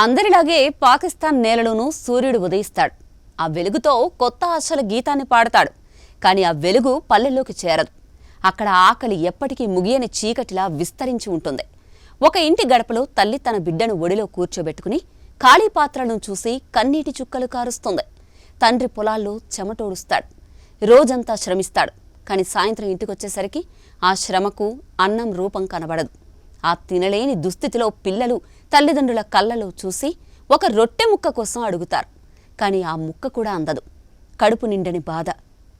అందరిలాగే పాకిస్తాన్ నేలలోనూ సూర్యుడు ఉదయిస్తాడు. ఆ వెలుగుతో కొత్త ఆశల గీతాన్ని పాడతాడు. కానీ ఆ వెలుగు పల్లెల్లోకి చేరదు. అక్కడ ఆకలి ఎప్పటికీ ముగియని చీకటిలా విస్తరించి ఉంటుంది. ఒక ఇంటి గడపలో తల్లి తన బిడ్డను ఒడిలో కూర్చోబెట్టుకుని ఖాళీ పాత్రలను చూసి కన్నీటి చుక్కలు కారుస్తుంది. తండ్రి పొలాల్లో చెమటోడుస్తాడు. రోజంతా శ్రమిస్తాడు. కానీ సాయంత్రం ఇంటికొచ్చేసరికి ఆ శ్రమకు అన్నం రూపం కనబడదు. ఆ తినలేని దుస్థితిలో పిల్లలు తల్లిదండ్రుల కళ్ళలో చూసి ఒక రొట్టె ముక్క కోసం అడుగుతారు. కానీ ఆ ముక్క కూడా అందదు. కడుపు నిండని బాధ,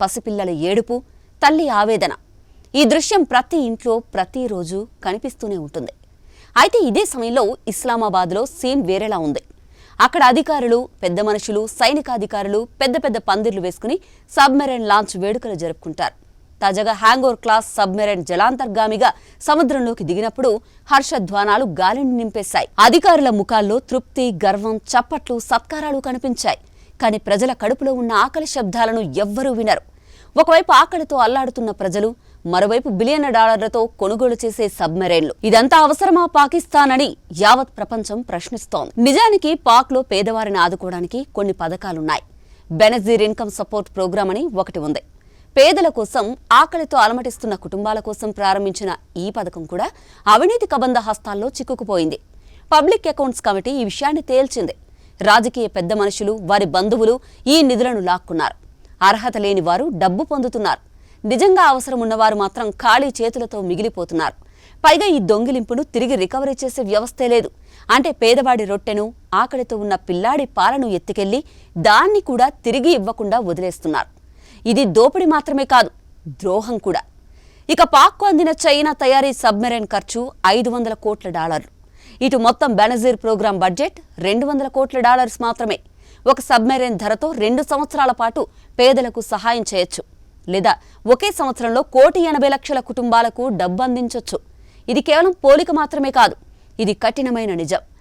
పసిపిల్లల ఏడుపు, తల్లి ఆవేదన. ఈ దృశ్యం ప్రతి ఇంట్లో ప్రతిరోజు కనిపిస్తూనే ఉంటుంది. అయితే ఇదే సమయంలో ఇస్లామాబాద్లో సీన్ వేరేలా ఉంది. అక్కడ అధికారులు, పెద్ద మనుషులు, సైనికాధికారులు పెద్ద పెద్ద పందిర్లు వేసుకుని సబ్మెరైన్ లాంచ్ వేడుకలు జరుపుకుంటారు. తాజాగా హ్యాంగోవర్ క్లాస్ సబ్మెరైన్ జలాంతర్గామిగా సముద్రంలోకి దిగినప్పుడు హర్షధ్వానాలు గాలిని నింపేశాయి. అధికారుల ముఖాల్లో తృప్తి, గర్వం, చప్పట్లు, సత్కారాలు కనిపించాయి. కానీ ప్రజల కడుపులో ఉన్న ఆకలి శబ్దాలను ఎవ్వరూ వినరు. ఒకవైపు ఆకలితో అల్లాడుతున్న ప్రజలు, మరోవైపు బిలియన్ల డాలర్లతో కొనుగోలు చేసే సబ్మెరైన్లు. ఇదంతా అవసరమా పాకిస్తాన్ అని యావత్ ప్రపంచం ప్రశ్నిస్తోంది. నిజానికి పాక్లో పేదవారిని ఆదుకోవడానికి కొన్ని పథకాలున్నాయి. బెనజీర్ ఇన్కమ్ సపోర్ట్ ప్రోగ్రామ్ అని ఒకటి ఉంది. పేదల కోసం, ఆకలితో అలమటిస్తున్న కుటుంబాల కోసం ప్రారంభించిన ఈ పథకం కూడా అవినీతి కబంధ హస్తాల్లో చిక్కుకుపోయింది. పబ్లిక్ అకౌంట్స్ కమిటీ ఈ విషయాన్ని తేల్చింది. రాజకీయ పెద్ద మనుషులు, వారి బంధువులు ఈ నిధులను లాక్కున్నారు. అర్హత లేని వారు డబ్బు పొందుతున్నారు. నిజంగా అవసరం ఉన్నవారు మాత్రం ఖాళీ చేతులతో మిగిలిపోతున్నారు. పైగా ఈ దొంగిలింపును తిరిగి రికవరీ చేసే వ్యవస్థే లేదు. అంటే పేదవాడి రొట్టెను, ఆకలితో ఉన్న పిల్లాడి పాలను ఎత్తుకెళ్లి దాన్ని కూడా తిరిగి ఇవ్వకుండా వదిలేస్తున్నారు. ఇది దోపిడీ మాత్రమే కాదు, ద్రోహం కూడా. ఇక పాక్కు అందిన చైనా తయారీ సబ్మెరైన్ ఖర్చు $500 కోట్ల. ఇటు మొత్తం బెనజీర్ ప్రోగ్రాం బడ్జెట్ $200 కోట్ల మాత్రమే. ఒక సబ్మెరైన్ ధరతో 2 సంవత్సరాల పాటు పేదలకు సహాయం చేయొచ్చు. లేదా ఒకే సంవత్సరంలో 1,80,00,000 కుటుంబాలకు డబ్బు అందించొచ్చు. ఇది కేవలం పోలిక మాత్రమే కాదు, ఇది కఠినమైన నిజం.